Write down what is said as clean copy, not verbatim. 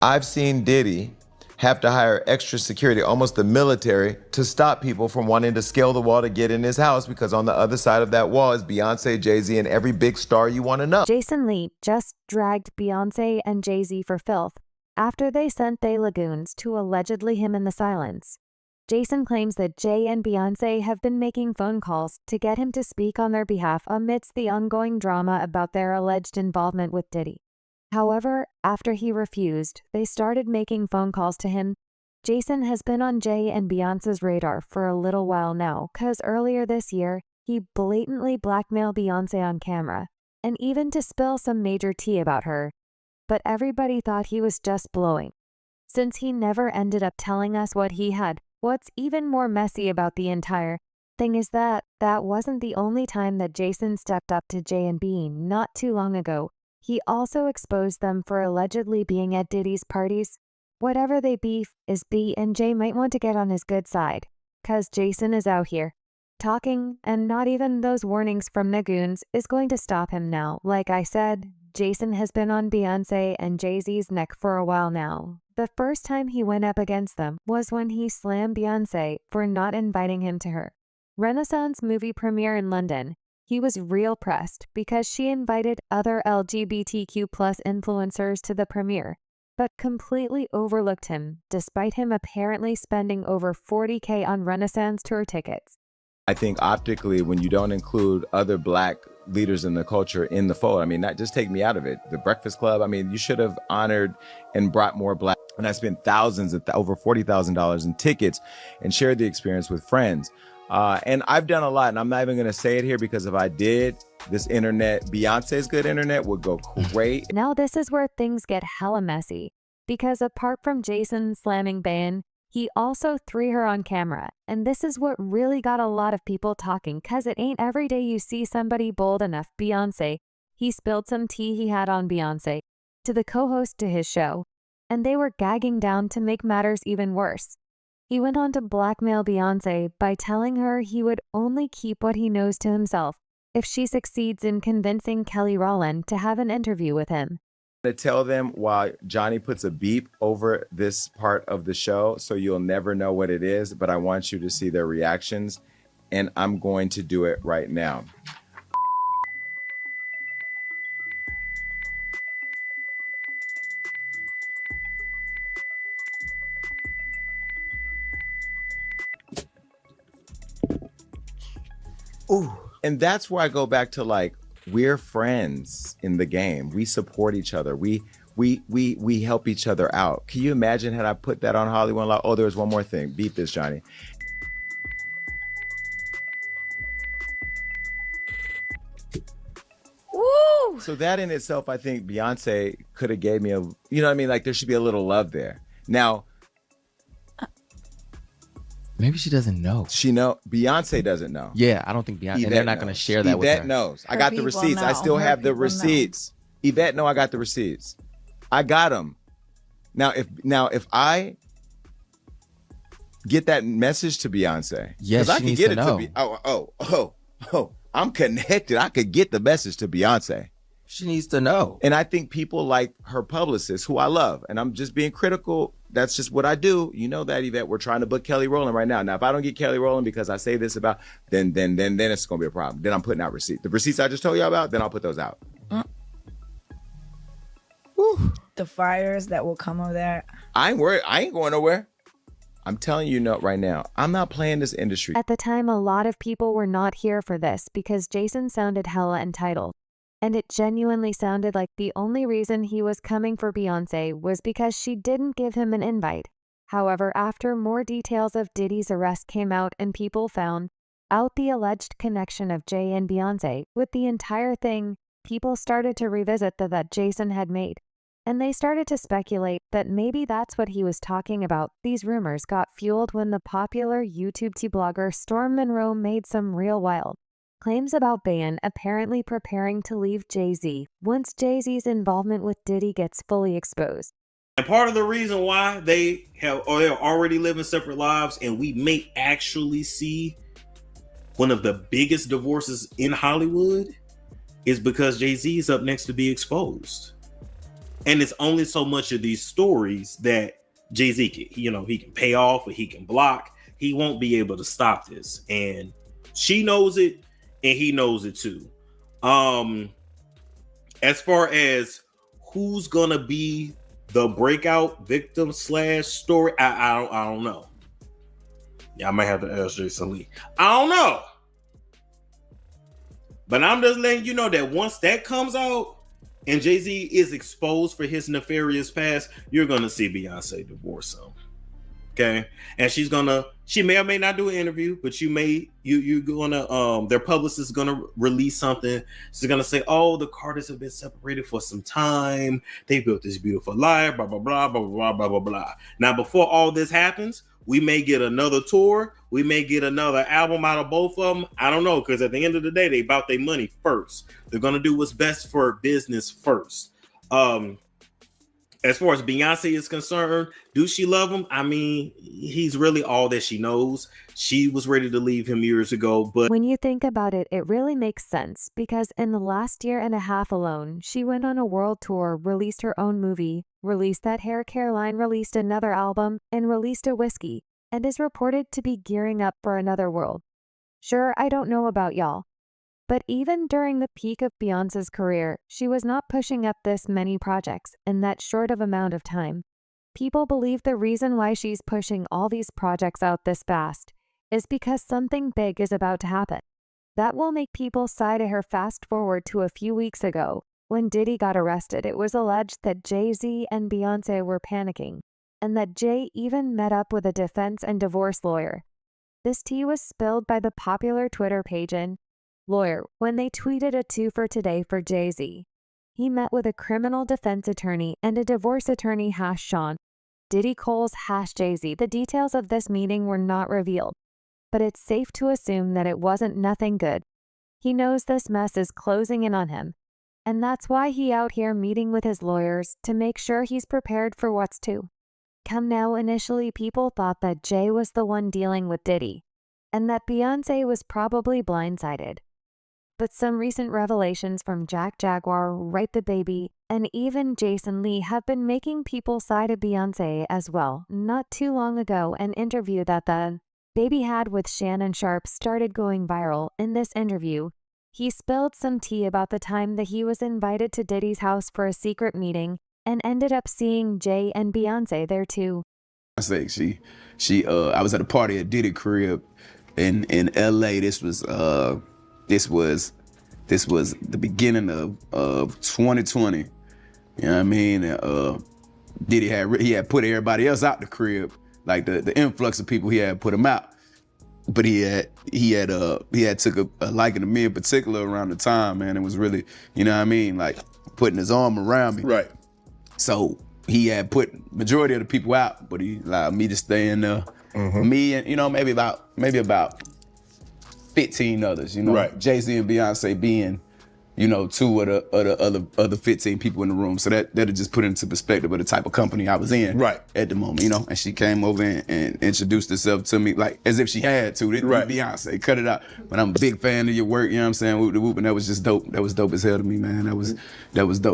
I've seen Diddy have to hire extra security, almost the military, to stop people from wanting to scale the wall to get in his house because on the other side of that wall is Beyonce, Jay-Z, and every big star you want to know. Jason Lee just dragged Beyonce and Jay-Z for filth after they sent they goons to allegedly him in the silence. Jason claims that Jay and Beyonce have been making phone calls to get him to speak on their behalf amidst the ongoing drama about their alleged involvement with Diddy. However, after he refused, they started making phone calls to him. Jason has been on Jay and Beyonce's radar for a little while now, cause earlier this year, he blatantly blackmailed Beyonce on camera, and even to spill some major tea about her. But everybody thought he was just blowing. Since he never ended up telling us what he had, what's even more messy about the entire thing is that wasn't the only time that Jason stepped up to Jay and B not too long ago. He also exposed them for allegedly being at Diddy's parties. Whatever they beef is B and Jay might want to get on his good side, cause Jason is out here talking, and not even those warnings from the goons is going to stop him now. Like I said, Jason has been on Beyonce and Jay-Z's neck for a while now. The first time he went up against them was when he slammed Beyonce for not inviting him to her Renaissance movie premiere in London. He was real pressed because she invited other LGBTQ+ influencers to the premiere, but completely overlooked him, despite him apparently spending over $40K on Renaissance tour tickets. I think optically, when you don't include other black leaders in the culture in the fold, I mean, not just take me out of it. The Breakfast Club, I mean, you should have honored and brought more black. And I spent thousands, over $40,000 in tickets and shared the experience with friends. And I've done a lot, and I'm not even going to say it here because if I did, this internet, Beyonce's good internet would go great. Now this is where things get hella messy, because apart from Jason slamming Bayan, he also threw her on camera. And this is what really got a lot of people talking, cause it ain't every day you see somebody bold enough. Beyonce, he spilled some tea he had on Beyonce to the co-host to his show, and they were gagging down to make matters even worse. He went on to blackmail Beyonce by telling her he would only keep what he knows to himself if she succeeds in convincing Kelly Rowland to have an interview with him. To tell them while Johnny puts a beep over this part of the show, so you'll never know what it is, but I want you to see their reactions, and I'm going to do it right now. Ooh. And that's where I go back to, like, we're friends in the game. We support each other. We help each other out. Can you imagine had I put that on Hollywood Law? Oh, there was one more thing. Beat this, Johnny. Woo! So that in itself, I think Beyonce could have gave me a, you know what I mean? Like there should be a little love there. Now, maybe she doesn't know. Beyonce doesn't know. Yeah, I don't think Beyonce, and they're not going to share that with her. Yvette knows. I got the receipts. I still have the receipts. Yvette know I got the receipts. I got them. Now if I get that message to Beyonce, yes, I can get it to I'm connected. I could get the message to Beyonce. She needs to know. And I think people like her publicist, who I love, and I'm just being critical. That's just what I do. You know that, Yvette. We're trying to book Kelly Rowland right now. Now, if I don't get Kelly Rowland because I say this about, then it's going to be a problem. Then I'm putting out receipts. The receipts I just told you about, then I'll put those out. The fires that will come of that. I ain't worried. I ain't going nowhere. I'm telling you right now, I'm not playing this industry. At the time, a lot of people were not here for this because Jason sounded hella entitled. And it genuinely sounded like the only reason he was coming for Beyonce was because she didn't give him an invite. However, after more details of Diddy's arrest came out and people found out the alleged connection of Jay and Beyonce with the entire thing, people started to revisit that Jason had made. And they started to speculate that maybe that's what he was talking about. These rumors got fueled when the popular YouTube blogger Storm Monroe made some real wild claims about Bayan apparently preparing to leave Jay-Z once Jay-Z's involvement with Diddy gets fully exposed. And part of the reason why they're already living separate lives, and we may actually see one of the biggest divorces in Hollywood, is because Jay-Z is up next to be exposed. And it's only so much of these stories that Jay-Z can, he can pay off or he can block. He won't be able to stop this. And she knows it and he knows it too. As far as who's gonna be the breakout victim / story, I don't know. Yeah, I might have to ask Jason Lee. I don't know. But I'm just letting you know that once that comes out and Jay-Z is exposed for his nefarious past, you're gonna see Beyonce divorce him. Okay, and she may or may not do an interview, but you're gonna their publicist is gonna release something. She's gonna say, "Oh, the Carters have been separated for some time. They built this beautiful life, blah blah blah blah blah blah blah blah." Now, before all this happens, we may get another tour. We may get another album out of both of them. I don't know, because at the end of the day, they about their money first. They're gonna do what's best for business first. As far as Beyonce is concerned, do she love him? I mean, he's really all that she knows. She was ready to leave him years ago, but when you think about it, it really makes sense because in the last year and a half alone, she went on a world tour, released her own movie, released that hair care line, released another album, and released a whiskey, and is reported to be gearing up for another world. Sure, I don't know about y'all, but even during the peak of Beyonce's career, she was not pushing up this many projects in that short of amount of time. People believe the reason why she's pushing all these projects out this fast is because something big is about to happen. That will make people sigh to her. Fast forward to a few weeks ago. When Diddy got arrested, it was alleged that Jay-Z and Beyonce were panicking, and that Jay even met up with a defense and divorce lawyer. This tea was spilled by the popular Twitter page in Lawyer when they tweeted a 2 for today for Jay-Z. He met with a criminal defense attorney and a divorce attorney #Sean. Diddy Cole's #Jay-Z. The details of this meeting were not revealed, but it's safe to assume that it wasn't nothing good. He knows this mess is closing in on him, and that's why he out here meeting with his lawyers to make sure he's prepared for what's to come now. Initially, people thought that Jay was the one dealing with Diddy, and that Beyonce was probably blindsided. But some recent revelations from Jack Jaguar, Right the Baby, and even Jason Lee have been making people sigh to Beyonce as well. Not too long ago, an interview that the Baby had with Shannon Sharpe started going viral. In this interview, he spilled some tea about the time that he was invited to Diddy's house for a secret meeting and ended up seeing Jay and Beyonce there too. I was at a party at Diddy crib in LA. This was the beginning of 2020. You know what I mean? Diddy had put everybody else out the crib, like the influx of people, he had put them out. But he had took a liking to me in particular around the time, man. It was really, you know what I mean, like putting his arm around me. Right. So he had put majority of the people out, but he allowed me to stay in there. Mm-hmm. Me and maybe about 15 others, right. Jay-Z and Beyonce being, 2 of the other 15 people in the room. So that'll just put into perspective of the type of company I was in right. at the moment, And she came over and introduced herself to me like as if she had to. Right. Beyonce, cut it out. But I'm a big fan of your work, you know what I'm saying? Whoop the whoop, and that was just dope. That was dope as hell to me, man. That was dope.